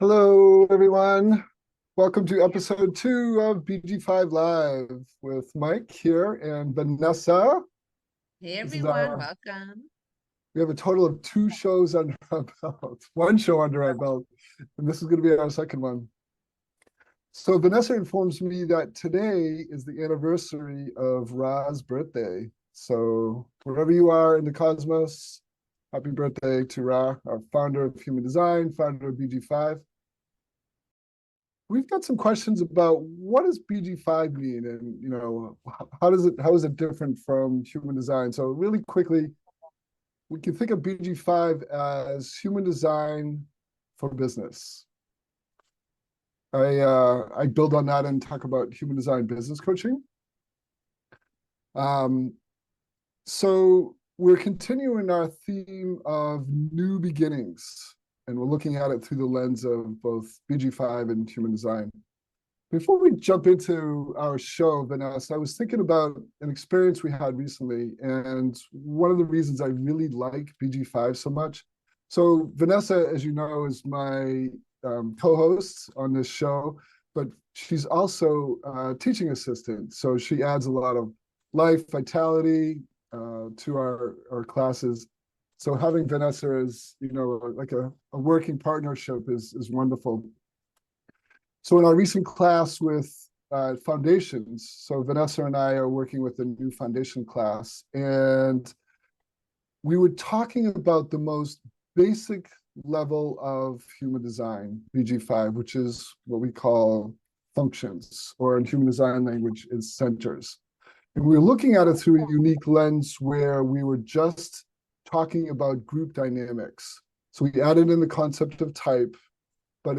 Hello, everyone. Welcome to episode 2 of BG5 Live with Mike here and Vanessa. Hey This is everyone, welcome. we have a total of 2 shows under our belt, 1 show under our belt, and this is going to be our second one. So Vanessa informs me that today is the anniversary of Ra's birthday. So wherever you are in the cosmos, happy birthday to Ra, our founder of Human Design, founder of BG5. We've got some questions about what does BG5 mean, and how is it different from human design? So really quickly, we can think of BG5 as human design for business. I build on that and talk about human design business coaching. So we're continuing our theme of new beginnings, and we're looking at it through the lens of both BG5 and human design. Before we jump into our show, Vanessa, I was thinking about an experience we had recently, and one of the reasons I really like BG5 so much. So Vanessa, as you know, is my co-host on this show, but she's also a teaching assistant. So she adds a lot of life, vitality to our classes. So having Vanessa as, like a working partnership is wonderful. So in our recent class with foundations, so Vanessa and I are working with a new foundation class, and we were talking about the most basic level of human design, BG5, which is what we call functions, or in human design language is centers. And we were looking at it through a unique lens where we were just talking about group dynamics. So we added in the concept of type, but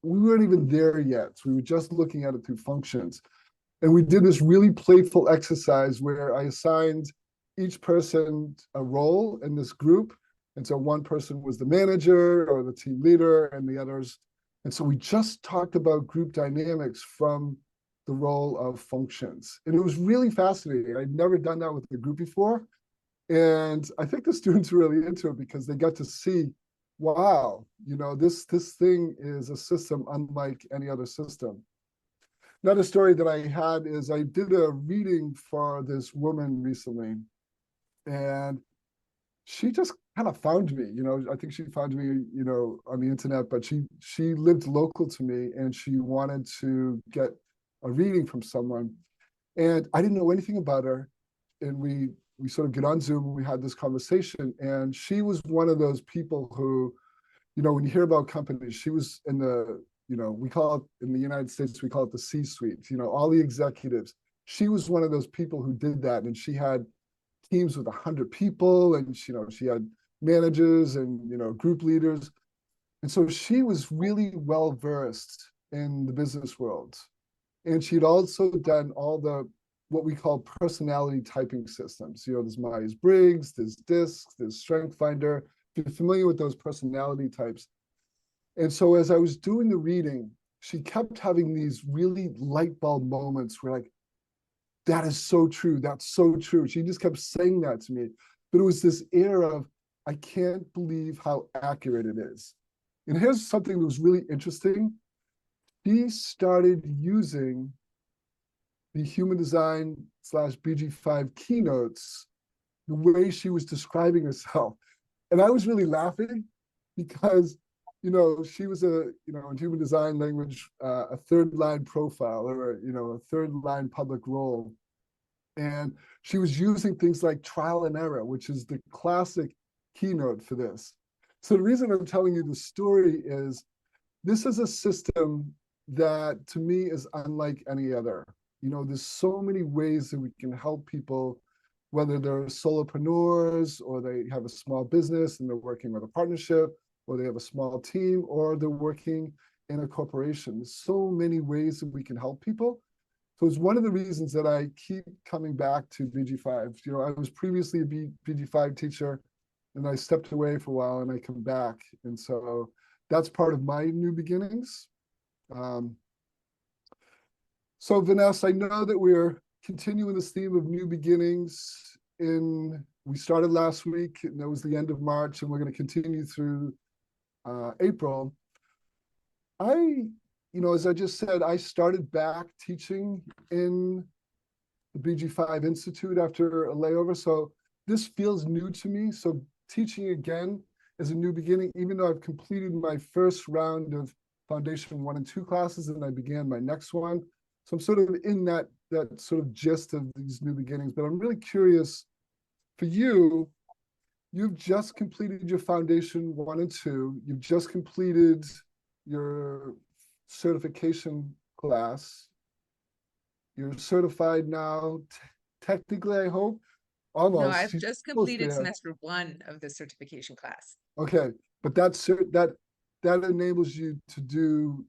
we weren't even there yet. So we were just looking at it through functions. And we did this really playful exercise where I assigned each person a role in this group. And so one person was the manager or the team leader and the others. And so we just talked about group dynamics from the role of functions. And it was really fascinating. I'd never done that with the group before. And I think the students were really into it because they got to see, wow, this thing is a system unlike any other system. Another story that I had is I did a reading for this woman recently, and she just kind of found me. I think she found me, on the internet, but she lived local to me, and she wanted to get a reading from someone, and I didn't know anything about her, and we sort of get on Zoom and we had this conversation, and she was one of those people who, when you hear about companies, she was in the, we call it in the United States, we call it the C-suite, all the executives. She was one of those people who did that, and she had teams with 100 people, and she had managers and group leaders, and so she was really well versed in the business world, and she'd also done all the what we call personality typing systems. There's Myers-Briggs, there's DISC, there's StrengthsFinder. If you're familiar with those personality types. And so as I was doing the reading, she kept having these really light bulb moments where, like, that is so true. That's so true. She just kept saying that to me. But it was this air of, I can't believe how accurate it is. And here's something that was really interesting. She started using the human design / BG5 keynotes the way she was describing herself. And I was really laughing because, she was in human design language, a third line profile, or, a third line public role. And she was using things like trial and error, which is the classic keynote for this. So the reason I'm telling you the story is this is a system that to me is unlike any other. There's so many ways that we can help people, whether they're solopreneurs or they have a small business and they're working with a partnership, or they have a small team, or they're working in a corporation. There's so many ways that we can help people. So it's one of the reasons that I keep coming back to BG5. I was previously a BG5 teacher, and I stepped away for a while, and I come back. And so that's part of my new beginnings. So Vanessa, I know that we're continuing this theme of new beginnings. We started last week, and that was the end of March, and we're going to continue through April. I, as I just said, I started back teaching in the BG5 Institute after a layover. So this feels new to me. So teaching again is a new beginning, even though I've completed my first round of Foundation 1 and 2 classes, and I began my next one. So I'm sort of in that sort of gist of these new beginnings. But I'm really curious for you. You've just completed your Foundation 1 and 2. You've just completed your certification class. You're certified now, technically, I hope. No, Almost. I've You're just almost completed there. semester one of the certification class. Okay, but that enables you to do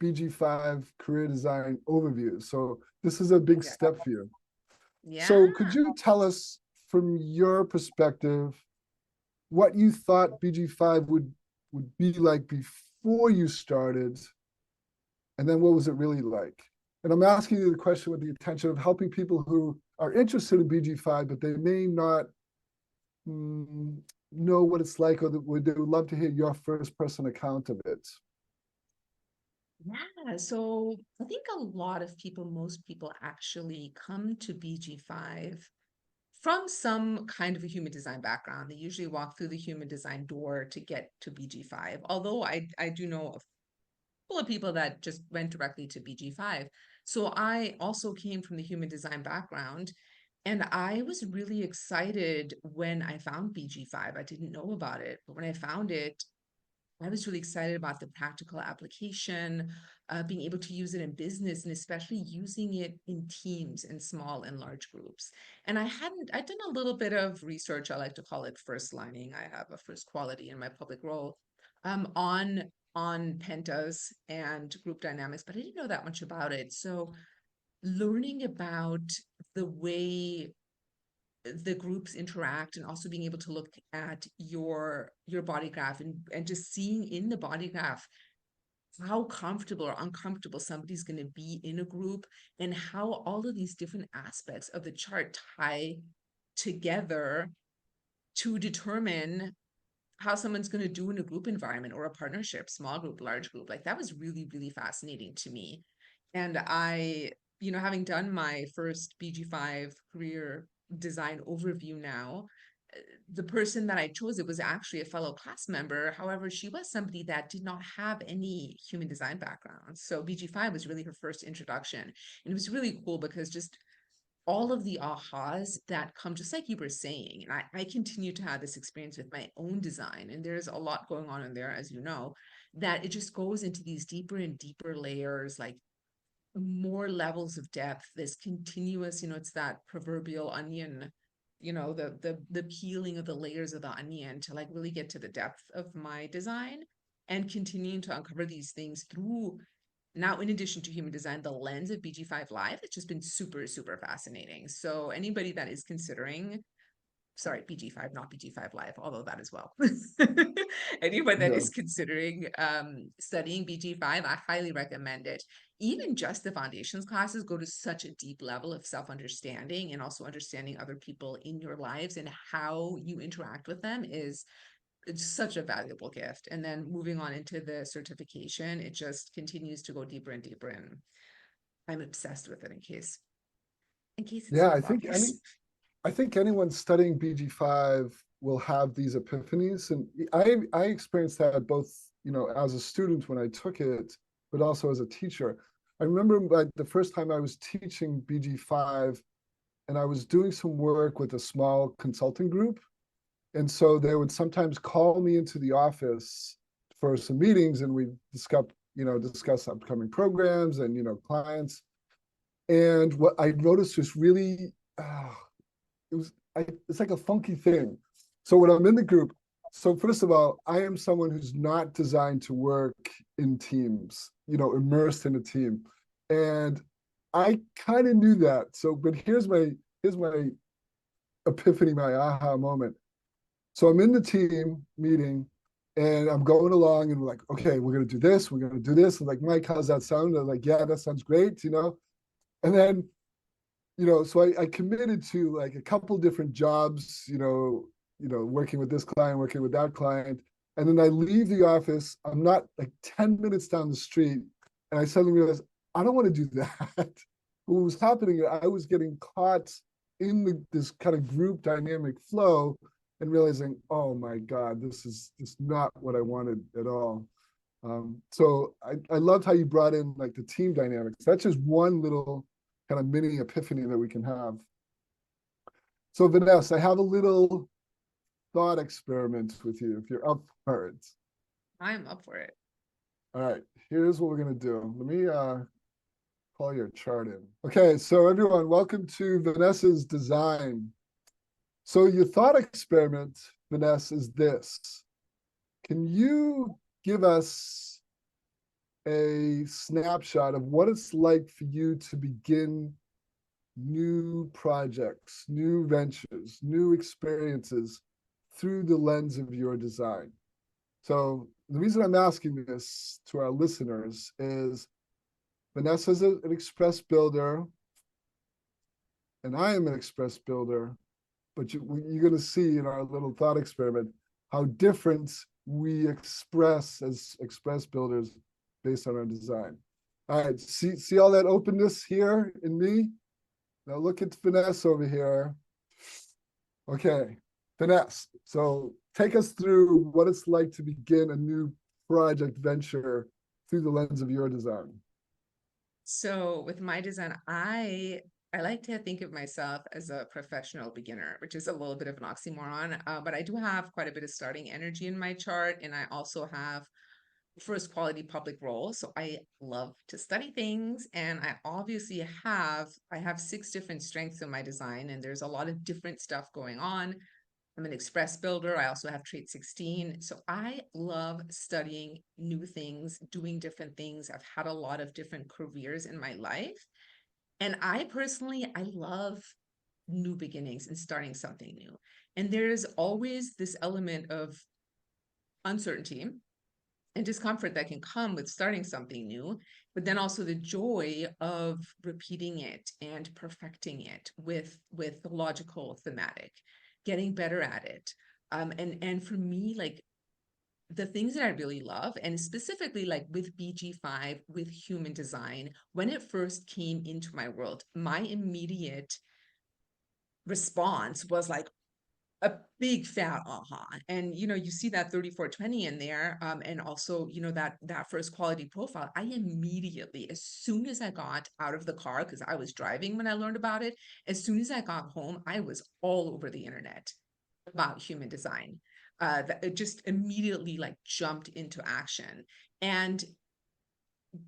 BG5 career design overview. So this is a big Yeah. step for you. Yeah. So could you tell us from your perspective what you thought BG5 would be like before you started, and then what was it really like? And I'm asking you the question with the intention of helping people who are interested in BG5, but they may not mm, know what it's like, or they would love to hear your first person account of it. Yeah. So I think a lot of people, most people actually come to BG5 from some kind of a human design background. They usually walk through the human design door to get to BG5. Although I do know a couple of people that just went directly to BG5. So I also came from the human design background. And I was really excited when I found BG5. I didn't know about it, but when I found it, I was really excited about the practical application, being able to use it in business and especially using it in teams in small and large groups. And I'd done a little bit of research. I like to call it first lining. I have a first quality in my public role on pentas and group dynamics, but I didn't know that much about it. So learning about the way the groups interact and also being able to look at your body graph and just seeing in the body graph how comfortable or uncomfortable somebody's going to be in a group and how all of these different aspects of the chart tie together to determine how someone's going to do in a group environment or a partnership, small group, large group. Like that was really, really fascinating to me. And having done my first BG5 career design overview now, the person that I chose, it was actually a fellow class member. However, she was somebody that did not have any human design background. So BG5 was really her first introduction. And it was really cool because just all of the ahas that come, just like you were saying, and I continue to have this experience with my own design, and there's a lot going on in there, as you know, that it just goes into these deeper and deeper layers, like more levels of depth, this continuous, it's that proverbial onion, the peeling of the layers of the onion to like really get to the depth of my design and continuing to uncover these things through now, in addition to human design, the lens of BG5 Live, it's just been super, super fascinating. So anybody that is considering, sorry, BG5, not BG5 Live, although that as well. Anyone that Yeah. is considering studying BG5, I highly recommend it. Even just the foundations classes go to such a deep level of self-understanding and also understanding other people in your lives and how you interact with them is it's such a valuable gift. And then moving on into the certification, it just continues to go deeper and deeper. And I'm obsessed with it in case it's Yeah, not obvious. I think anyone studying BG5 will have these epiphanies. And I experienced that both, as a student when I took it, but also as a teacher. I remember like the first time I was teaching BG5, and I was doing some work with a small consulting group. And so they would sometimes call me into the office for some meetings, and we discuss upcoming programs and clients. And what I noticed was really it's like a funky thing. So when I'm in the group, so first of all, I am someone who's not designed to work in teams, immersed in a team. And I kind of knew that. So, but here's my epiphany, my aha moment. So I'm in the team meeting and I'm going along and we're like, okay, we're gonna do this, we're gonna do this. And like, Mike, how's that sound? I'm like, yeah, that sounds great. And then so I committed to like a couple different jobs, working with this client, working with that client. And then I leave the office, I'm not like 10 minutes down the street, and I suddenly realize I don't want to do that. What was happening, I was getting caught in this kind of group dynamic flow and realizing, oh my God, this is just not what I wanted at all. So I loved how you brought in like the team dynamics. That's just one little kind of mini epiphany that we can have. So Vanessa, I have a little thought experiment with you if you're up for it. I'm up for it. All right, here's what we're gonna do. Let me call your chart in. Okay, so everyone, welcome to Vanessa's design. So your thought experiment, Vanessa, is this. Can you give us a snapshot of what it's like for you to begin new projects, new ventures, new experiences through the lens of your design? So the reason I'm asking this to our listeners is Vanessa is an express builder, and I am an express builder, but you're going to see in our little thought experiment how different we express as express builders based on our design. All right, see all that openness here in me? Now look at Vanessa over here. Okay, Vanessa. So take us through what it's like to begin a new project venture through the lens of your design. So with my design, I like to think of myself as a professional beginner, which is a little bit of an oxymoron, but I do have quite a bit of starting energy in my chart, and I also have first quality public role. So I love to study things, and I have 6 different strengths in my design, and there's a lot of different stuff going on. I'm an express builder. I also have trait 16. So I love studying new things, doing different things. I've had a lot of different careers in my life. And I love new beginnings and starting something new. And there's always this element of uncertainty and discomfort that can come with starting something new, but then also the joy of repeating it and perfecting it with the logical thematic, getting better at it. And for me, like the things that I really love, and specifically like with BG5, with human design, when it first came into my world, my immediate response was like, a big fat aha. And you see that 3420 in there, and also that first quality profile. I immediately, as soon as I got out of the car, because I was driving when I learned about it, as soon as I got home, I was all over the internet about human design. That it just immediately like jumped into action. And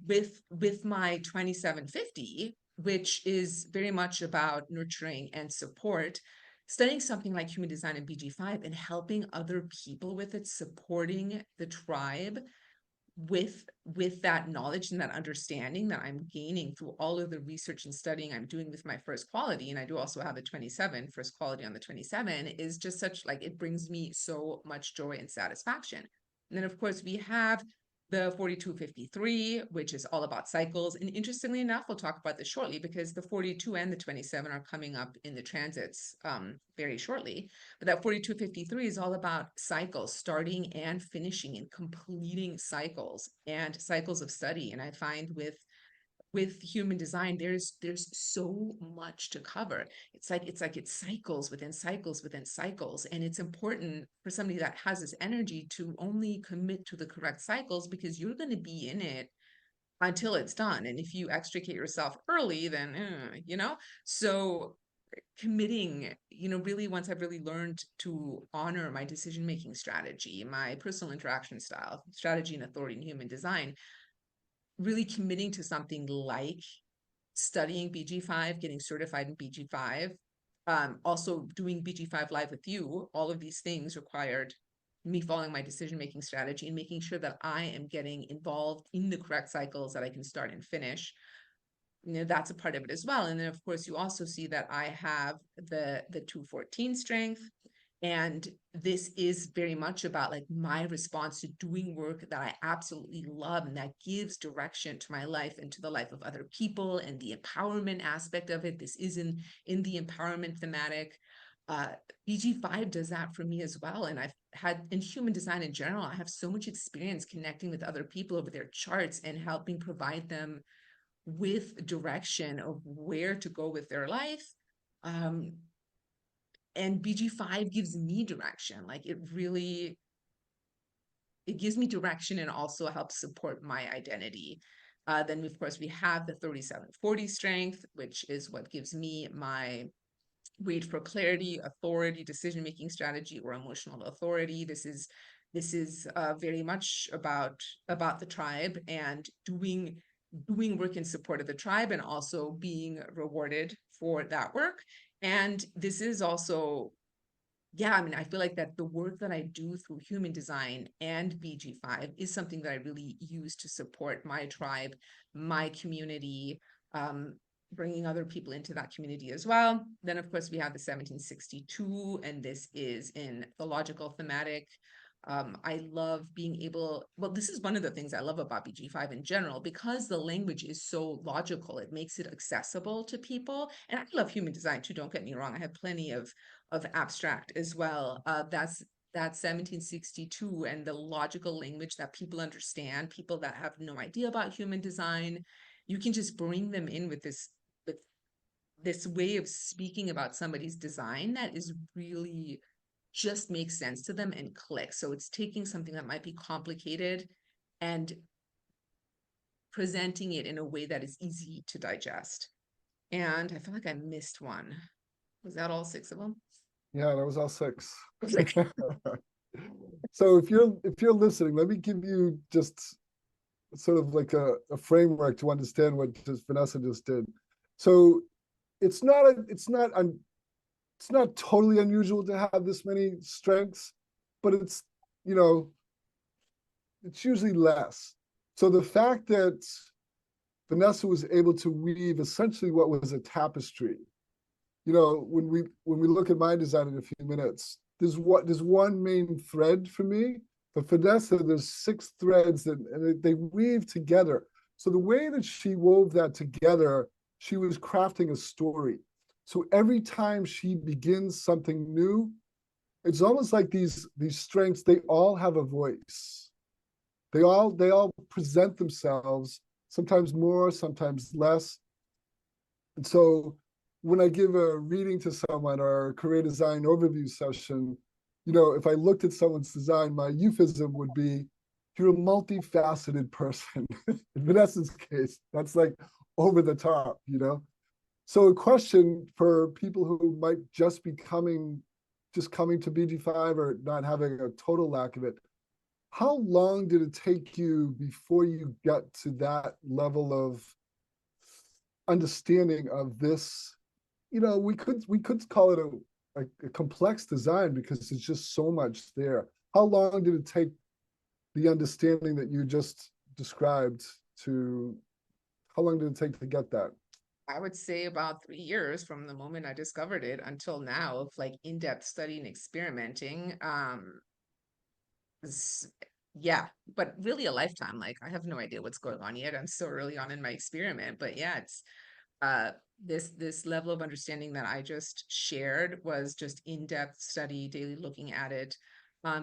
with my 2750, which is very much about nurturing and support, studying something like human design and BG5 and helping other people with it, supporting the tribe with that knowledge and that understanding that I'm gaining through all of the research and studying I'm doing with my first quality. And I do also have a 27 first quality on the 27, is just such like, it brings me so much joy and satisfaction. And then of course we have the 4253, which is all about cycles. And interestingly enough, we'll talk about this shortly because the 42 and the 27 are coming up in the transits very shortly. But that 4253 is all about cycles, starting and finishing and completing cycles and cycles of study. And I find with human design, there's so much to cover. It's cycles within cycles within cycles. And it's important for somebody that has this energy to only commit to the correct cycles, because you're going to be in it until it's done. And if you extricate yourself early, then so committing, really, once I've really learned to honor my decision-making strategy, my personal interaction style, strategy and authority in human design, really committing to something like studying BG5, getting certified in BG5, also doing BG5 live with you, all of these things required me following my decision-making strategy and making sure that I am getting involved in the correct cycles that I can start and finish. That's a part of it as well. And then of course you also see that I have the 214 strength. And this is very much about like my response to doing work that I absolutely love and that gives direction to my life and to the life of other people, and the empowerment aspect of it. This is in the empowerment thematic. uh, BG5 does that for me as well. And I've had in human design in general, I have so much experience connecting with other people over their charts and helping provide them with direction of where to go with their life. Um, and BG5 gives me direction. Like it gives me direction and also helps support my identity. Then of course we have the 3740 strength, which is what gives me my wait for clarity, authority, decision-making strategy, or emotional authority. This is very much about the tribe and doing work in support of the tribe and also being rewarded for that work. And this is also, yeah, I mean, I feel like that the work that I do through human design and BG5 is something that I really use to support my tribe, my community, um, bringing other people into that community as well. Then, of course, we have the 1762, and this is in the logical thematic. I love being able, well, this is one of the things I love about BG5 in general, because the language is so logical, it makes it accessible to people. And I love human design too, don't get me wrong. I have plenty of abstract as well. That 1762 and the logical language that people understand, people that have no idea about human design, you can just bring them in with this way of speaking about somebody's design that is really just makes sense to them and click. So it's taking something that might be complicated and presenting it in a way that is easy to digest. And I feel like I missed one. Was that all six of them? Yeah, that was all six. Like, So if you're listening, let me give you just sort of like a framework to understand what just Vanessa just did. So it's not totally unusual to have this many strengths, but it's, you know, it's usually less. So the fact that Vanessa was able to weave essentially what was a tapestry, you know, when we look at my design in a few minutes, there's one main thread for me. But for Vanessa, there's six threads and they weave together. So the way that she wove that together, she was crafting a story. So every time she begins something new, it's almost like these strengths, they all have a voice. They all present themselves, sometimes more, sometimes less. And so when I give a reading to someone or a career design overview session, you know, if I looked at someone's design, my euphemism would be, you're a multifaceted person. In Vanessa's case, that's like over the top, you know? So a question for people who might just be coming to BG5 or not having a total lack of it, how long did it take you before you got to that level of understanding of this? You know, we could call it a complex design because it's just so much there. How long did it take the understanding that you just described to, how long did it take to get that? I would say about 3 years from the moment I discovered it until now of like in-depth study and experimenting. s- yeah, but really a lifetime. Like I have no idea what's going on yet. I'm so early on in my experiment, but yeah, it's uh this level of understanding that I just shared was just in-depth study, daily looking at it,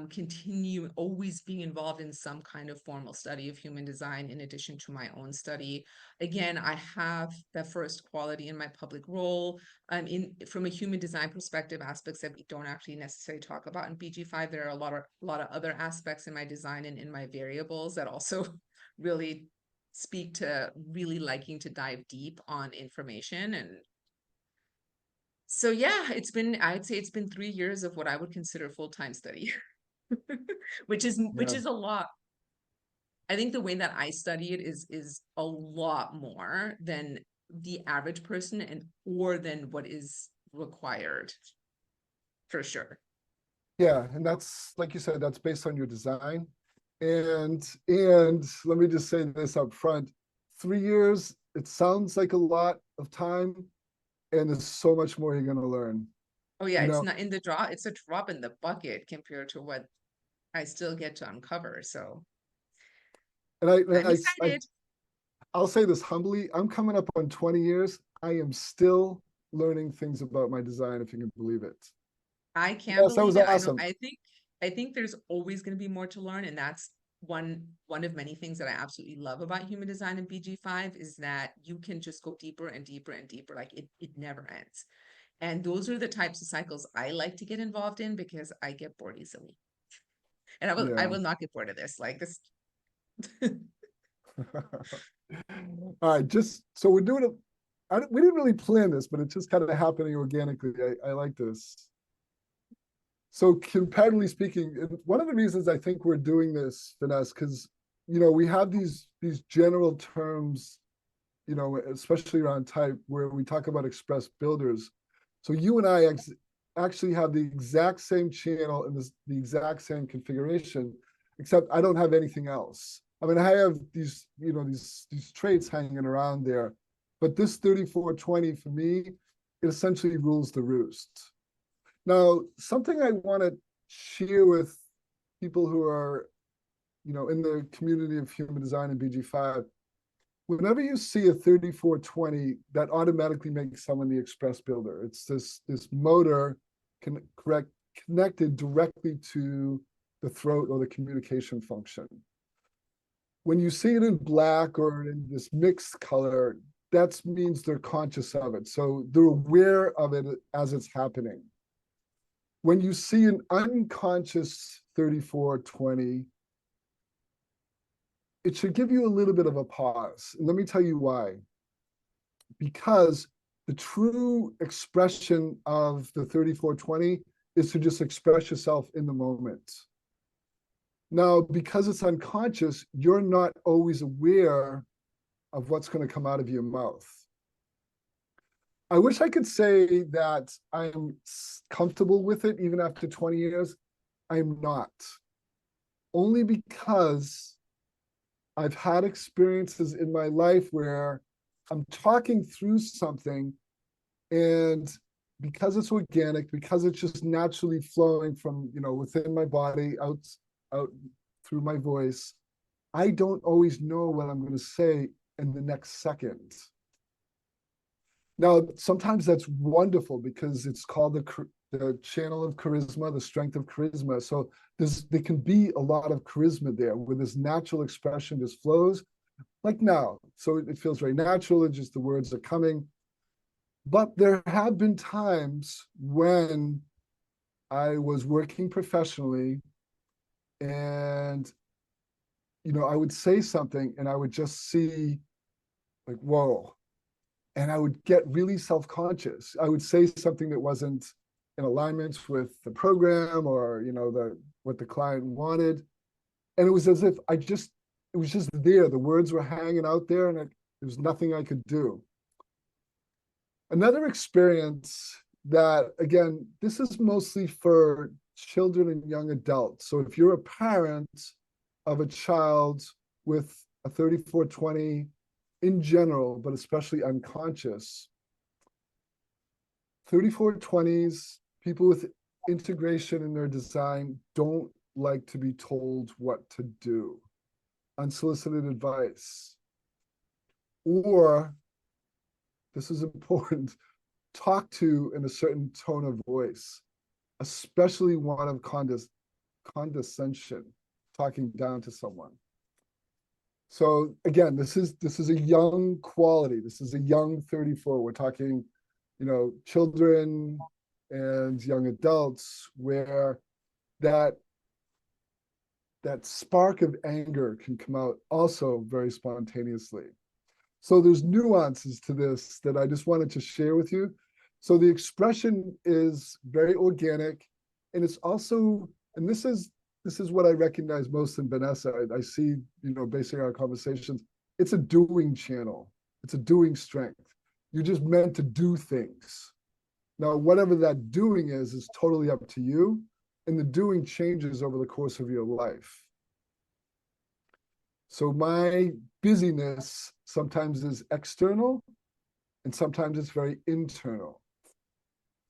continue always being involved in some kind of formal study of human design in addition to my own study. Again, I have the first quality in my public role. In from a human design perspective, aspects that we don't actually necessarily talk about in BG5. There are a lot of other aspects in my design and in my variables that also really speak to really liking to dive deep on information. And so yeah, I'd say it's been 3 years of what I would consider full-time study. Which Yeah. is a lot. I think the way that I study it is a lot more than the average person and or than what is required for sure. Yeah, and that's like you said, that's based on your design. And let me just say this up front. 3 years, it sounds like a lot of time, and there's so much more you're gonna learn. Oh yeah, You it's know, not in the drop, it's a drop in the bucket compared to what I still get to uncover. So and I'm excited. I'll say this humbly, I'm coming up on 20 years. I am still learning things about my design, if you can believe it. I can't Yes, that believe was it. awesome. I think there's always going to be more to learn, and that's one of many things that I absolutely love about human design and BG5 is that you can just go deeper and deeper and deeper. Like it never ends. And those are the types of cycles I like to get involved in because I get bored easily. And I Yeah. will not get bored of this. Like this. All right, just so we're doing it. We didn't really plan this, but it's just kind of happening organically. I like this. So comparatively speaking, one of the reasons I think we're doing this, Vanessa, because we have these general terms, especially around type, where we talk about express builders. So you and I actually have the exact same channel and the exact same configuration, except I don't have anything else. I mean, I have these traits hanging around there, but this 3420 for me, it essentially rules the roost. Now, something I want to share with people who are, in the community of human design and BG5, whenever you see a 3420, that automatically makes someone the express builder. It's this motor connected directly to the throat or the communication function. When you see it in black or in this mixed color, that means they're conscious of it. So they're aware of it as it's happening. When you see an unconscious 3420, it should give you a little bit of a pause. And let me tell you why. Because the true expression of the 3420 is to just express yourself in the moment. Now, because it's unconscious, you're not always aware of what's going to come out of your mouth. I wish I could say that I'm comfortable with it even after 20 years. I'm not. Only because I've had experiences in my life where I'm talking through something, and because it's organic, because it's just naturally flowing from within my body out through my voice, I don't always know what I'm going to say in the next second. Now, sometimes that's wonderful because it's called the channel of charisma, the strength of charisma. So there can be a lot of charisma there where this natural expression just flows like now. So it feels very natural and just the words are coming. But there have been times when I was working professionally and, I would say something and I would just see like, whoa. And I would get really self-conscious. I would say something that wasn't in alignment with the program or, what the client wanted. And it was as if it was just there. The words were hanging out there and there was nothing I could do. Another experience that, again, this is mostly for children and young adults. So if you're a parent of a child with a 3420 in general, but especially unconscious, 3420s, people with integration in their design don't like to be told what to do, unsolicited advice, or, this is important, talk to in a certain tone of voice, especially one of condescension, talking down to someone. So again, this is a young quality. This is a young 34. We're talking, children and young adults where that spark of anger can come out also very spontaneously. So there's nuances to this that I just wanted to share with you. So the expression is very organic, and it's also, and this is what I recognize most in Vanessa. I see, basing our conversations, it's a doing channel. It's a doing strength. You're just meant to do things. Now, whatever that doing is totally up to you. And the doing changes over the course of your life. So my busyness sometimes is external and sometimes it's very internal.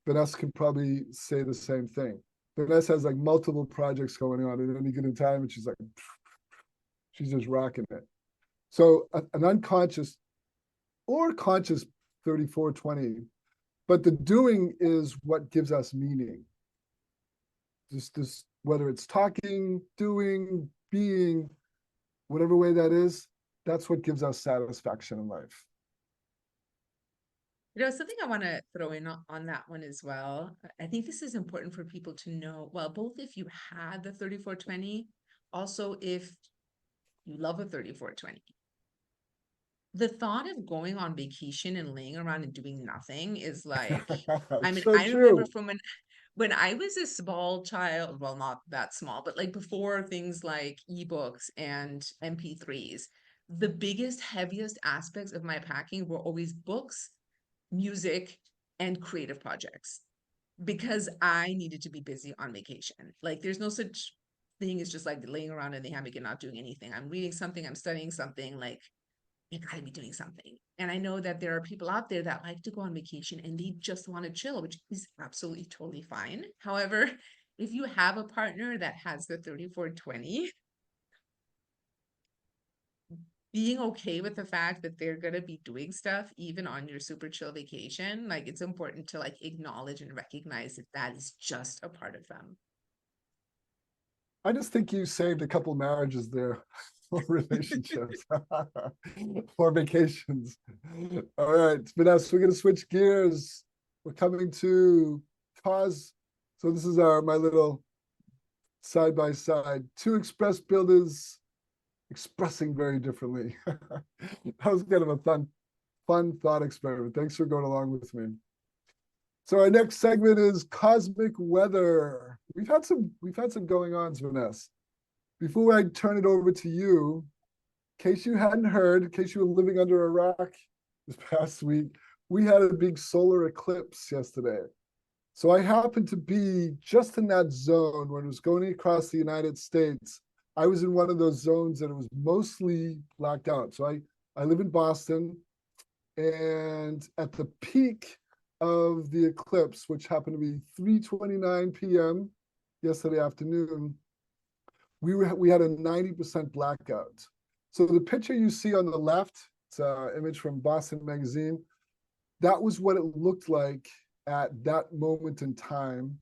Vanessa can probably say the same thing. Vanessa has like multiple projects going on at any given time, and she's just rocking it. So an unconscious or conscious 3420, but the doing is what gives us meaning. just this, whether it's talking, doing, being, whatever way that is, that's what gives us satisfaction in life. Something I want to throw in on that one as well. I think this is important for people to know. Well, both if you had the 3420, also if you love a 3420. The thought of going on vacation and laying around and doing nothing is like, I mean, So I remember true. from when I was a small child, well, not that small, but like before things like ebooks and MP3s, the biggest, heaviest aspects of my packing were always books, music, and creative projects because I needed to be busy on vacation. Like there's no such thing as just like laying around in the hammock and not doing anything. I'm reading something, I'm studying something, like you gotta be doing something. And I know that there are people out there that like to go on vacation and they just want to chill, which is absolutely totally fine. However, if you have a partner that has the 3420, being okay with the fact that they're gonna be doing stuff even on your super chill vacation, like it's important to like acknowledge and recognize that that is just a part of them. I just think you saved a couple marriages there, or relationships, or vacations. All right, Vanessa, we're going to switch gears. We're coming to cause. So this is my little side by side. Two express builders expressing very differently. That was kind of a fun thought experiment. Thanks for going along with me. So our next segment is cosmic weather. We've had some going ons, Vanessa. Before I turn it over to you, in case you hadn't heard, in case you were living under a rock this past week, we had a big solar eclipse yesterday. So I happened to be just in that zone when it was going across the United States. I was in one of those zones that it was mostly blacked out. So I live in Boston, and at the peak of the eclipse, which happened to be 3:29 p.m. yesterday afternoon, we had a 90% blackout. So the picture you see on the left, it's an image from Boston Magazine. That was what it looked like at that moment in time.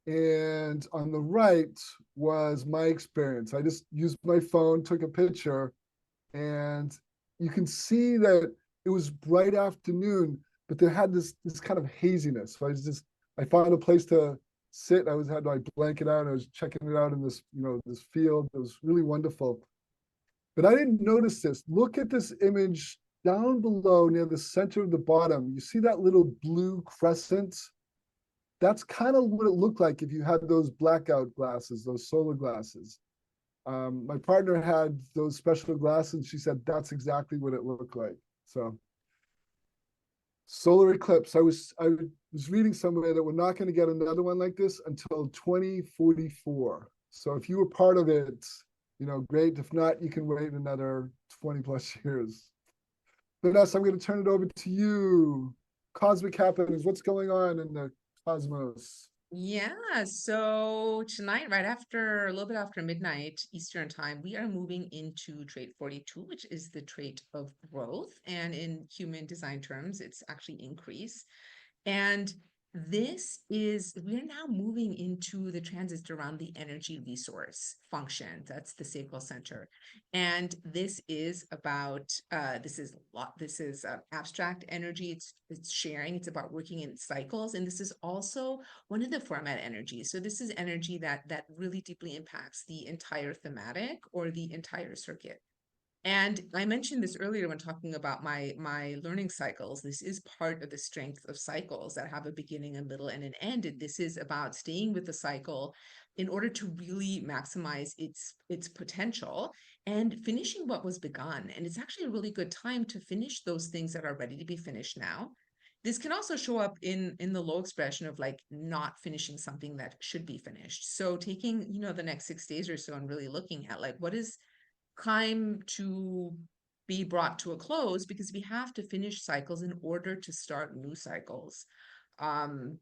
And on the right was my experience. I just used my phone, took a picture, and you can see that it was bright afternoon, but there had this kind of haziness. So I found a place to sit. Had my blanket out. I was checking it out in this field. It was really wonderful. But I didn't notice this. Look at this image down below near the center of the bottom. You see that little blue crescent? That's kind of what it looked like if you had those blackout glasses, those solar glasses. My partner had those special glasses. She said that's exactly what it looked like. So solar eclipse. I was reading somewhere that we're not going to get another one like this until 2044. So if you were part of it, great. If not, you can wait another 20 plus years. Vanessa, I'm going to turn it over to you. Cosmic happenings. What's going on in the cosmos? Yeah, so tonight, right after a little bit after midnight Eastern time, we are moving into trait 42, which is the trait of growth. And in human design terms, it's actually increase. And we're now moving into the transit around the energy resource function. That's the sacral center. And this is about, this is abstract energy. It's sharing. It's about working in cycles. And this is also one of the format energies. So this is energy that really deeply impacts the entire thematic or the entire circuit. And I mentioned this earlier when talking about my learning cycles. This is part of the strength of cycles that have a beginning, a middle, and an end. And this is about staying with the cycle in order to really maximize its potential and finishing what was begun. And it's actually a really good time to finish those things that are ready to be finished now. This can also show up in the low expression of like not finishing something that should be finished. So taking, the next 6 days or so and really looking at like what is time to be brought to a close, because we have to finish cycles in order to start new cycles. Um,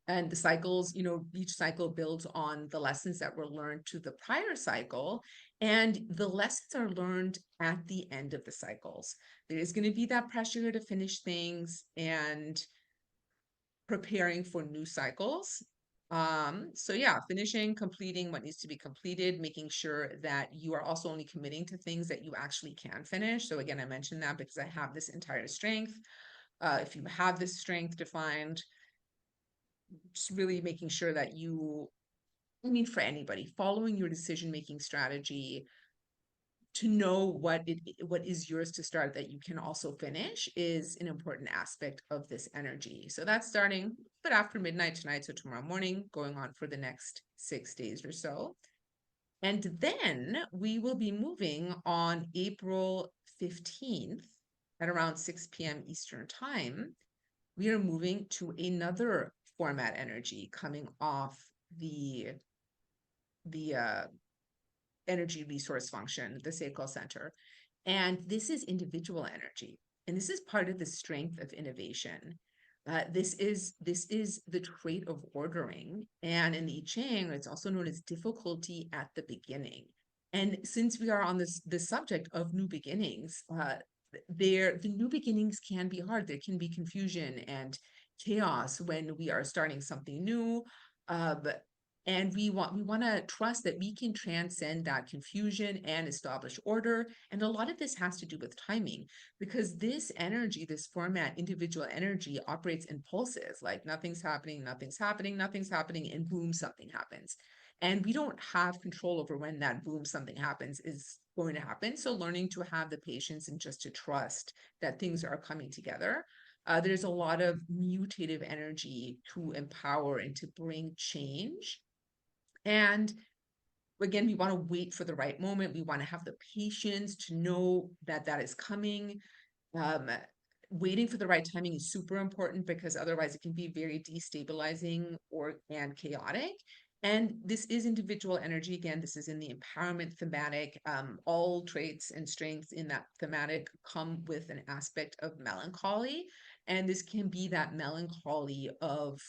and the cycles, each cycle builds on the lessons that were learned to the prior cycle, and the lessons are learned at the end of the cycles. There is going to be that pressure to finish things and preparing for new cycles. So yeah, finishing, completing what needs to be completed, making sure that you are also only committing to things that you actually can finish. So again, I mentioned that because I have this entire strength. If you have this strength defined, just really making sure that you, I mean, for anybody, following your decision-making strategy to know what is yours to start that you can also finish is an important aspect of this energy. So that's starting but after midnight tonight, so tomorrow morning, going on for the next 6 days or so. And then we will be moving on April 15th at around 6 p.m. Eastern time. We are moving to another format energy coming off the energy resource function, the sacral center. And this is individual energy. And this is part of the strength of innovation. This is the trait of ordering. And in the I Ching, it's also known as difficulty at the beginning. And since we are on this subject of new beginnings, the new beginnings can be hard. There can be confusion and chaos when we are starting something new. But and we want to trust that we can transcend that confusion and establish order. And a lot of this has to do with timing, because this energy, this format, individual energy, operates in pulses. Like nothing's happening, nothing's happening, nothing's happening, and boom, something happens. And we don't have control over when that boom, something happens is going to happen. So learning to have the patience and just to trust that things are coming together. There's a lot of mutative energy to empower and to bring change. And again, we want to wait for the right moment. We want to have the patience to know that that is coming. Um, Waiting for the right timing is super important, because otherwise it can be very destabilizing and chaotic. And this is individual energy. Again, this is in the empowerment thematic. All traits and strengths in that thematic come with an aspect of melancholy. And this can be that melancholy of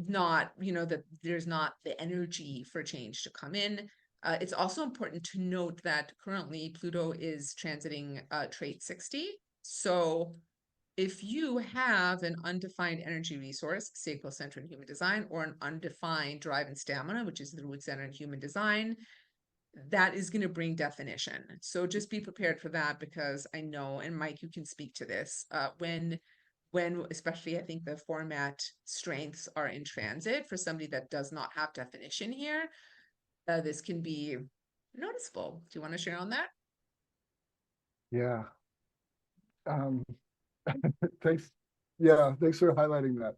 not, that there's not the energy for change to come in. It's also important to note that currently Pluto is transiting trait 60. So if you have an undefined energy resource, sacral center in human design, or an undefined drive and stamina, which is the root center in human design, that is going to bring definition. So just be prepared for that, because I know, and Mike, you can speak to this, when especially I think the format strengths are in transit for somebody that does not have definition here, this can be noticeable. Do you want to share on that? Yeah. Um, thanks. Yeah, thanks for highlighting that.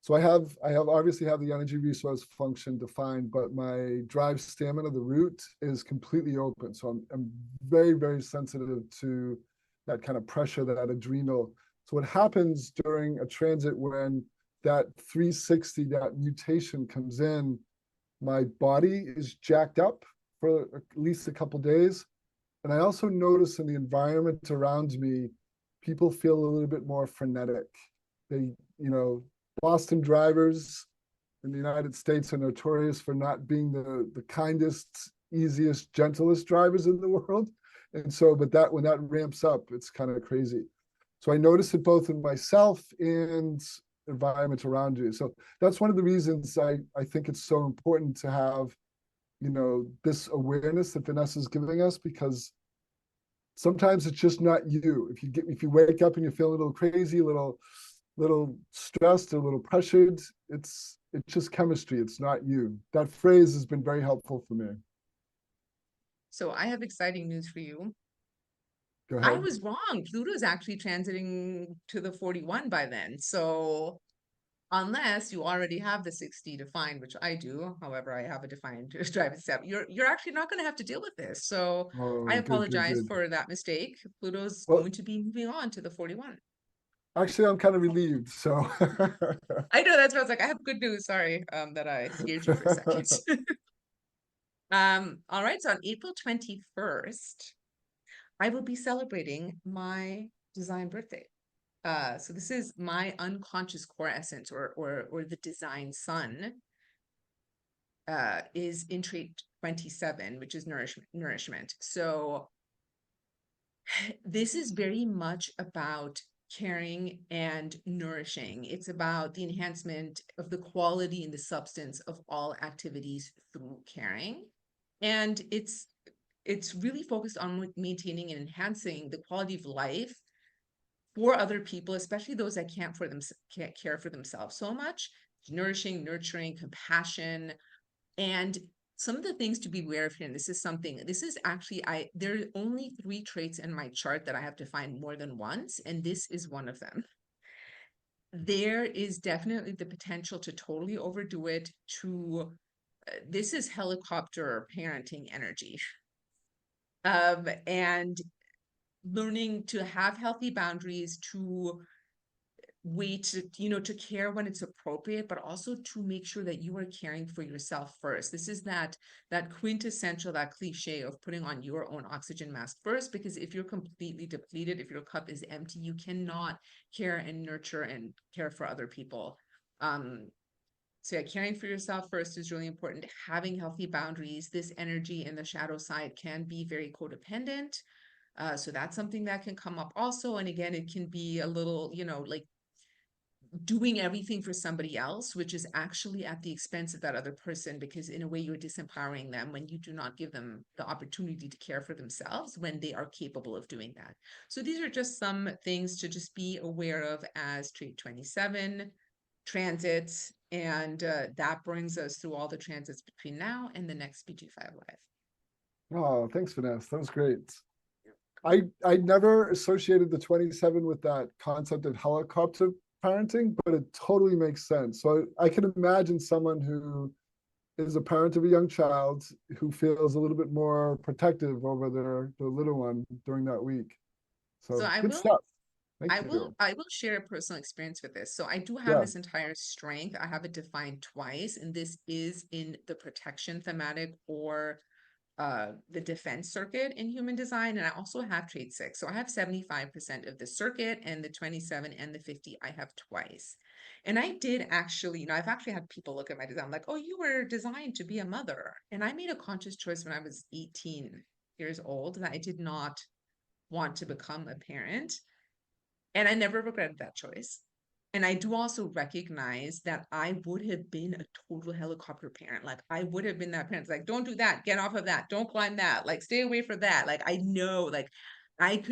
So I have obviously have the energy resource function defined, but my drive stamina, the root, is completely open. So I'm very, very sensitive to that kind of pressure, that adrenal. So what happens during a transit when that 360, that mutation comes in, my body is jacked up for at least a couple days. And I also notice in the environment around me, people feel a little bit more frenetic. They, Boston drivers in the United States are notorious for not being the kindest, easiest, gentlest drivers in the world. And so, but that when that ramps up, it's kind of crazy. So I notice it both in myself and environment around you. So that's one of the reasons I think it's so important to have, this awareness that Vanessa's giving us, because sometimes it's just not you. If you wake up and you feel a little crazy, a little stressed, a little pressured, it's just chemistry. It's not you. That phrase has been very helpful for me. So I have exciting news for you. Go I ahead. was wrong. Pluto's actually transiting to the 41 by then. So unless you already have the 60 defined, which I do, however, I have a defined drive step, you're actually not going to have to deal with this. So I Oh, good, good, apologize good. for that mistake. Pluto's Well, going to be moving on to the 41. actually, I'm kind of relieved. So, I know, that's what I was like. I have good news. Sorry, that I scared you for a second. All right. So on April 21st, I will be celebrating my design birthday. So this is my unconscious core essence, or the design sun, is in trait 27, which is nourishment. So this is very much about caring, and nourishing. It's about the enhancement of the quality and the substance of all activities through caring. And it's really focused on maintaining and enhancing the quality of life for other people, especially those that can't care for themselves so much. Nourishing, nurturing, compassion, and some of the things to be aware of here, and this is actually, there are only 3 traits in my chart that I have to find more than once, and this is one of them. There is definitely the potential to totally overdo it, this is helicopter parenting energy. And learning to have healthy boundaries, to to care when it's appropriate, but also to make sure that you are caring for yourself first. This is that quintessential, that cliche of putting on your own oxygen mask first, because if you're completely depleted, if your cup is empty, you cannot care and nurture and care for other people. So yeah, caring for yourself first is really important. Having healthy boundaries. This energy in the shadow side can be very codependent. So that's something that can come up also. And again, it can be a little, like doing everything for somebody else, which is actually at the expense of that other person, because in a way you're disempowering them when you do not give them the opportunity to care for themselves when they are capable of doing that. So these are just some things to just be aware of as trait 27 transits. And that brings us through all the transits between now and the next BG5 live. Oh, thanks, Vanessa. That was great. I never associated the 27 with that concept of helicopter parenting, but it totally makes sense. So I can imagine someone who is a parent of a young child who feels a little bit more protective over their little one during that week. So So good stuff. Thank you. I will share a personal experience with this. So I do have Yeah. this entire strength. I have it defined twice, and this is in the protection thematic or the defense circuit in human design. And I also have trait 6. So I have 75% of the circuit, and the 27 and the 50 I have twice. And I did actually, I've actually had people look at my design like, oh, you were designed to be a mother. And I made a conscious choice when I was 18 years old that I did not want to become a parent. And I never regretted that choice. And I do also recognize that I would have been a total helicopter parent. Like I would have been that parent. Like, don't do that. Get off of that. Don't climb that. Like, stay away from that. Like, I know, like, I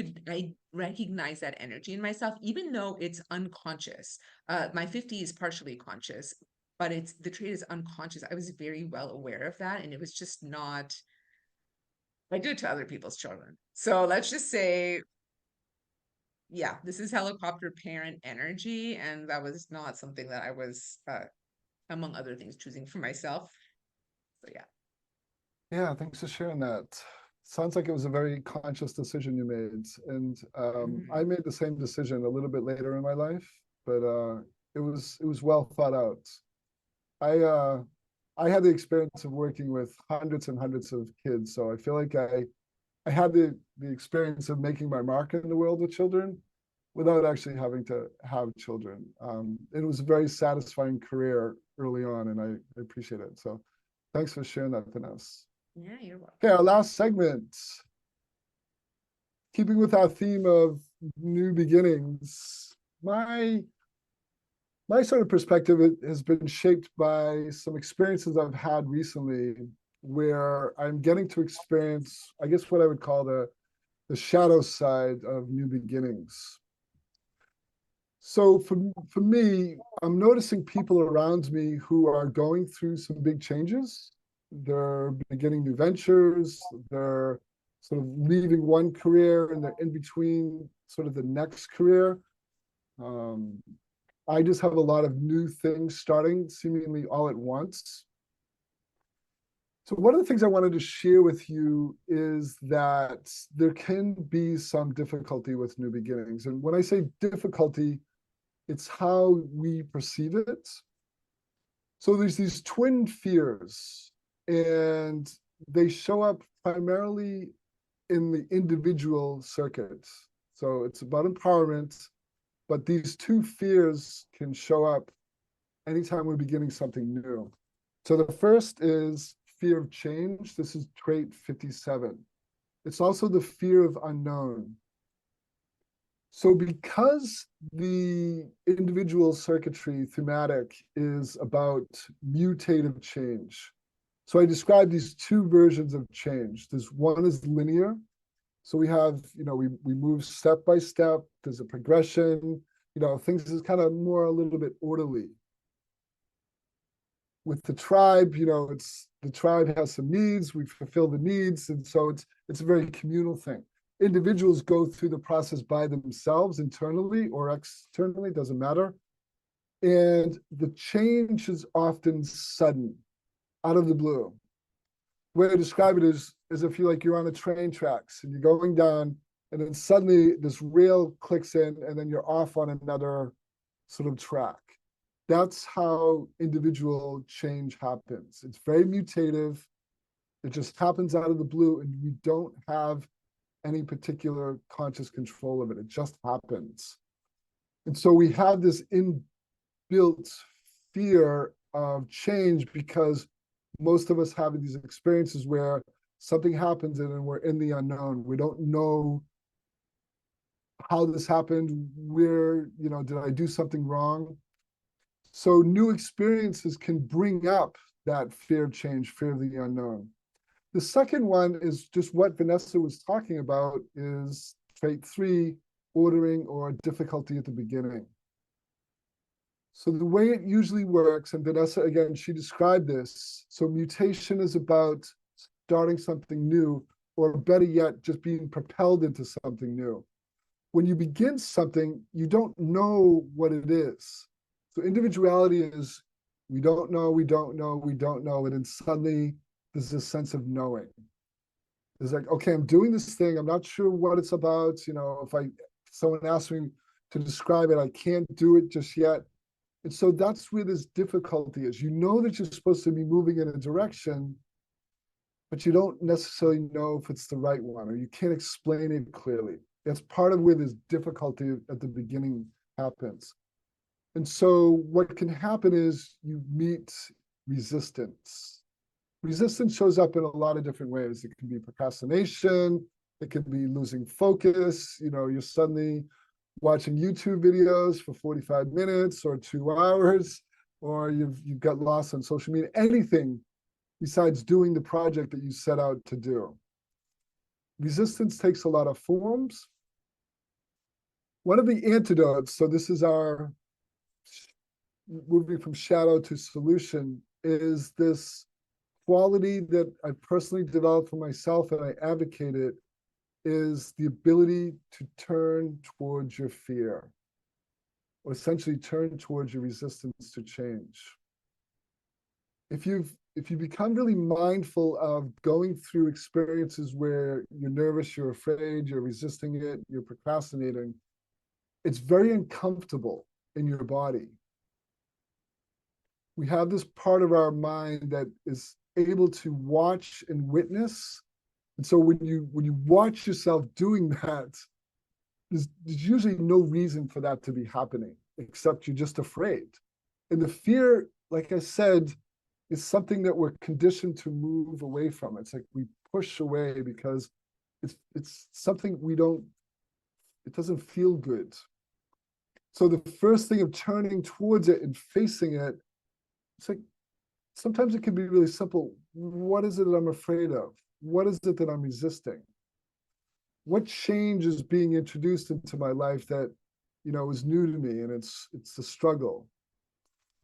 recognize that energy in myself, even though it's unconscious. My 50 is partially conscious, but the trait is unconscious. I was very well aware of that. And it was just not, I do it to other people's children. So let's just say, yeah, this is helicopter parent energy, and that was not something that I was, among other things, choosing for myself. So yeah. Yeah, thanks for sharing that. Sounds like it was a very conscious decision you made. And I made the same decision a little bit later in my life, but it was well thought out. I had the experience of working with hundreds and hundreds of kids, so I feel like I had the experience of making my mark in the world with children without actually having to have children. It was a very satisfying career early on, and I appreciate it. So thanks for sharing that, Vanessa. Yeah, you're welcome. Okay, our last segment. Keeping with our theme of new beginnings, my sort of perspective has been shaped by some experiences I've had recently where I'm getting to experience, I guess, what I would call the shadow side of new beginnings. So for me, I'm noticing people around me who are going through some big changes. They're beginning new ventures. They're sort of leaving one career and they're in between sort of the next career. I just have a lot of new things starting seemingly all at once. So one of the things I wanted to share with you is that there can be some difficulty with new beginnings. And when I say difficulty, it's how we perceive it. So there's these twin fears, and they show up primarily in the individual circuit. So it's about empowerment, but these two fears can show up anytime we're beginning something new. So the first is fear of change. This is trait 57. It's also the fear of unknown. So because the individual circuitry thematic is about mutative change, so I describe these two versions of change. There's one is linear. So we have, we move step by step. There's a progression, things is kind of more a little bit orderly. With the tribe, it's the tribe has some needs, we fulfill the needs, and so it's a very communal thing. Individuals go through the process by themselves, internally or externally, doesn't matter. And the change is often sudden, out of the blue. The way I describe it is if you're on the train tracks and you're going down, and then suddenly this rail clicks in, and then you're off on another sort of track. That's how individual change happens. It's very mutative. It just happens out of the blue, and we don't have any particular conscious control of it. It just happens. And so we have this inbuilt fear of change because most of us have these experiences where something happens and then we're in the unknown. We don't know how this happened, where, did I do something wrong? So new experiences can bring up that fear of change, fear of the unknown. The second one is just what Vanessa was talking about, is trait 3, ordering or difficulty at the beginning. So the way it usually works, and Vanessa, again, she described this. So mutation is about starting something new, or better yet, just being propelled into something new. When you begin something, you don't know what it is. So individuality is, we don't know, we don't know, we don't know. And then suddenly there's this sense of knowing. It's like, okay, I'm doing this thing. I'm not sure what it's about. If someone asks me to describe it, I can't do it just yet. And so that's where this difficulty is. You know that you're supposed to be moving in a direction, but you don't necessarily know if it's the right one, or you can't explain it clearly. That's part of where this difficulty at the beginning happens. And so what can happen is you meet resistance. Resistance shows up in a lot of different ways. It can be procrastination. It can be losing focus. You're suddenly watching YouTube videos for 45 minutes or 2 hours, or you've got lost on social media, anything besides doing the project that you set out to do. Resistance takes a lot of forms. One of the antidotes, so this is our moving from shadow to solution, is this quality that I personally developed for myself and I advocate it, is the ability to turn towards your fear, or essentially turn towards your resistance to change. If you become really mindful of going through experiences where you're nervous, you're afraid, you're resisting it, you're procrastinating, it's very uncomfortable in your body. We have this part of our mind that is able to watch and witness. And so when you watch yourself doing that, there's usually no reason for that to be happening, except you're just afraid. And the fear, like I said, is something that we're conditioned to move away from. It's like we push away because it's something it doesn't feel good. So the first thing of turning towards it and facing it, it's like, sometimes it can be really simple. What is it that I'm afraid of? What is it that I'm resisting? What change is being introduced into my life that, is new to me, and it's a struggle.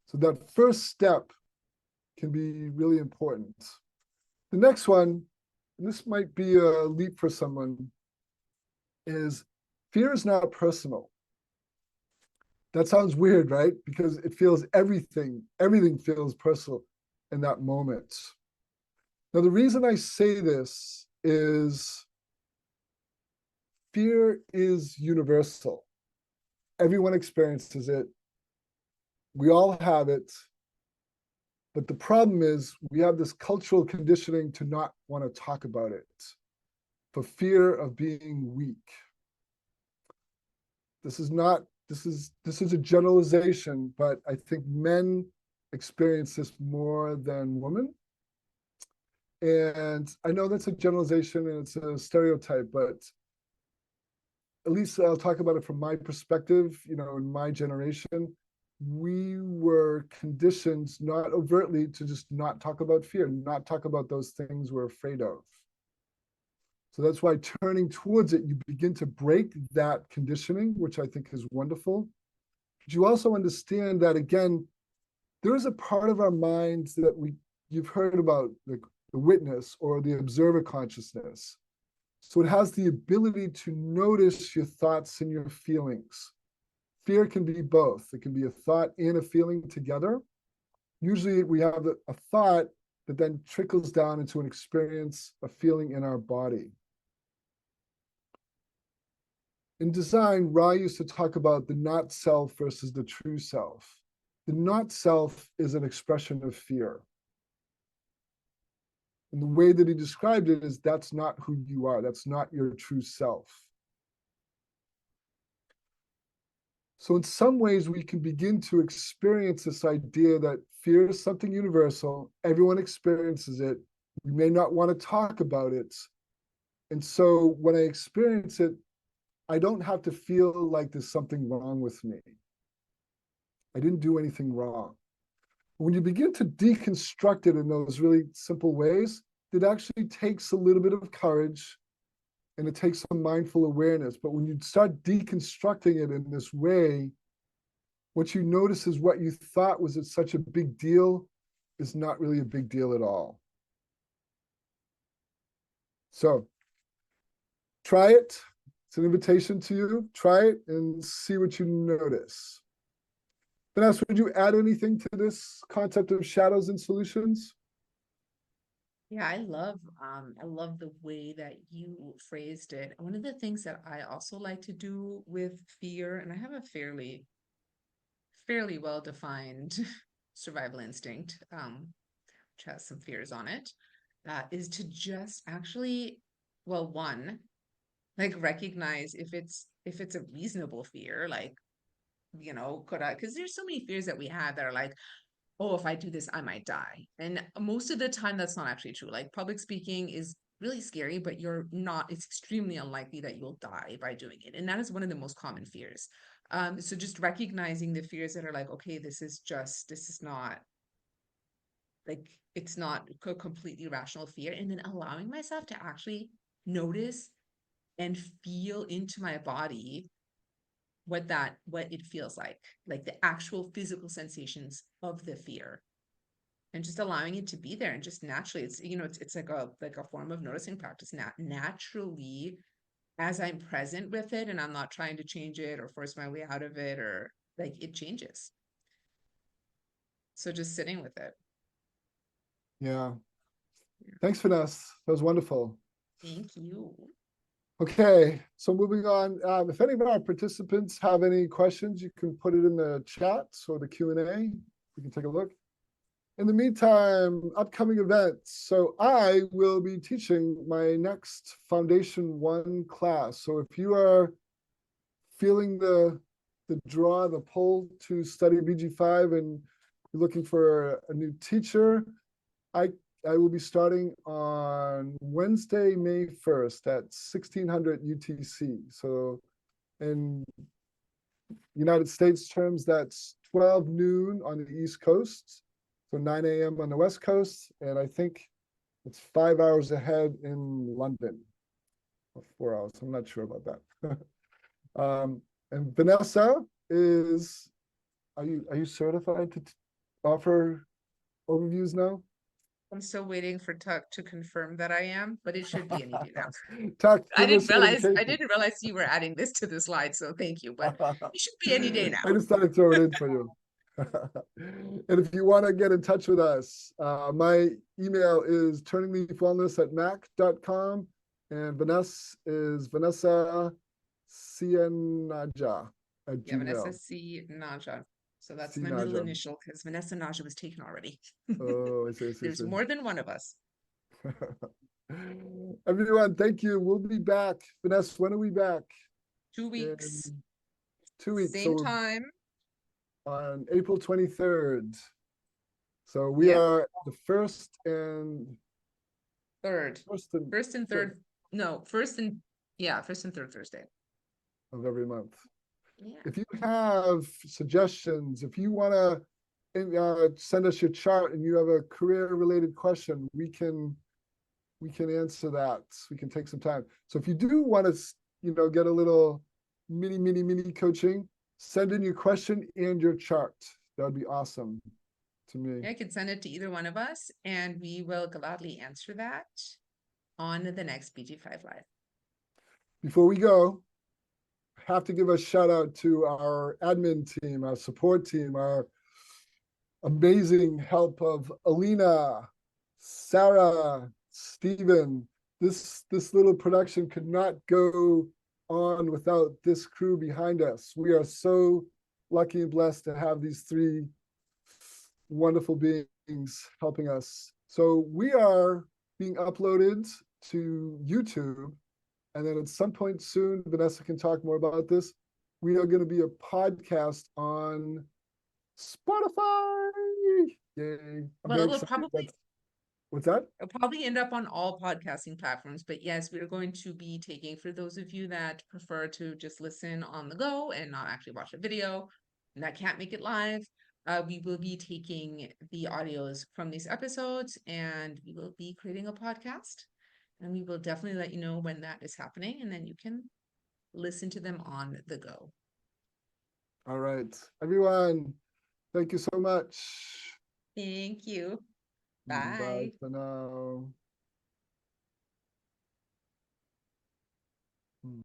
So that first step can be really important. The next one, and this might be a leap for someone, is fear is not personal. That sounds weird, right? Because it feels everything feels personal in that moment. Now, the reason I say this is fear is universal. Everyone experiences it. We all have it. But the problem is we have this cultural conditioning to not want to talk about it for fear of being weak. This is a generalization, but I think men experience this more than women. And I know that's a generalization and it's a stereotype, but at least I'll talk about it from my perspective, in my generation, we were conditioned not overtly to just not talk about fear, not talk about those things we're afraid of. So that's why turning towards it, you begin to break that conditioning, which I think is wonderful. But you also understand that, again, there is a part of our minds that you've heard about, the witness or the observer consciousness. So it has the ability to notice your thoughts and your feelings. Fear can be both. It can be a thought and a feeling together. Usually we have a thought that then trickles down into an experience, a feeling in our body. In design, Ra used to talk about the not self versus the true self. The not self is an expression of fear. And the way that he described it is that's not who you are. That's not your true self. So in some ways, we can begin to experience this idea that fear is something universal. Everyone experiences it. We may not want to talk about it. And so when I experience it, I don't have to feel like there's something wrong with me. I didn't do anything wrong. When you begin to deconstruct it in those really simple ways, it actually takes a little bit of courage and it takes some mindful awareness. But when you start deconstructing it in this way, what you notice is what you thought was such a big deal is not really a big deal at all. So try it. It's an invitation to you. Try it and see what you notice. Vanessa, would you add anything to this concept of shadows and solutions? Yeah, I love the way that you phrased it. One of the things that I also like to do with fear, and I have a fairly well-defined survival instinct, which has some fears on it, is to just actually, well, one, like recognize if it's a reasonable fear, like, could I, because there's so many fears that we have that are like, oh, if I do this, I might die. And most of the time, that's not actually true. Like public speaking is really scary, but it's extremely unlikely that you'll die by doing it. And that is one of the most common fears. So just recognizing the fears that are like, okay, this is not like, it's not a completely rational fear. And then allowing myself to actually notice and feel into my body what it feels like the actual physical sensations of the fear, and just allowing it to be there and just naturally, it's like a form of noticing practice. Naturally, as I'm present with it and I'm not trying to change it or force my way out of it, or like, it changes. So just sitting with it. Yeah. Thanks, Vanessa. That was wonderful. Thank you. Okay, so moving on. If any of our participants have any questions, you can put it in the chat or the Q&A. We can take a look. In the meantime, upcoming events. So I will be teaching my next Foundation 1 class. So if you are feeling the pull to study BG5 and you're looking for a new teacher, I will be starting on Wednesday, May 1st at 1600 UTC. So in United States terms, that's 12 noon on the East Coast. So 9 a.m. on the West Coast. And I think it's 5 hours ahead in London. Or 4 hours. I'm not sure about that. And Vanessa are you certified to offer overviews now? I'm still waiting for Tuck to confirm that I am, but it should be any day now. Tuck, I give us didn't realize you were adding this to the slide, so thank you. But it should be any day now. I just thought I'd throw it in for you. And if you want to get in touch with us, my email is turningleafwellness@mac.com, and Vanessa is Vanessa Naja at Yeah, Vanessa Gmail. C. Naja. So that's C my middle Naja. initial, because Vanessa Naja was taken already. Oh, I see. There's more than one of us. Everyone, thank you. We'll be back. Vanessa, when are we back? 2 weeks. In 2 weeks. Same So time. on April 23rd. So we Yep. are the first and Third. first and First and third. No, first and third Thursday. of every month. Yeah. If you have suggestions, if you want to send us your chart and you have a career related question, we can answer that. We can take some time. So if you do want to, get a little mini coaching, send in your question and your chart. That would be awesome to me. Yeah, I can send it to either one of us, and we will gladly answer that on the next BG5 Live. Before we go, I have to give a shout out to our admin team, our support team, our amazing help of Alina, Sarah, Stephen. This little production could not go on without this crew behind us. We are so lucky and blessed to have these three wonderful beings helping us. So we are being uploaded to YouTube, and then at some point soon, Vanessa can talk more about this. We are going to be a podcast on Spotify. Yay. I'm Well, very it'll excited. probably What's that? It'll probably end up on all podcasting platforms, but yes, we're going to be taking, for those of you that prefer to just listen on the go and not actually watch a video and that can't make it live, we will be taking the audios from these episodes and we will be creating a podcast, and we will definitely let you know when that is happening, and then you can listen to them on the go. All right, everyone, thank you so much. Thank you. Bye Bye. for now.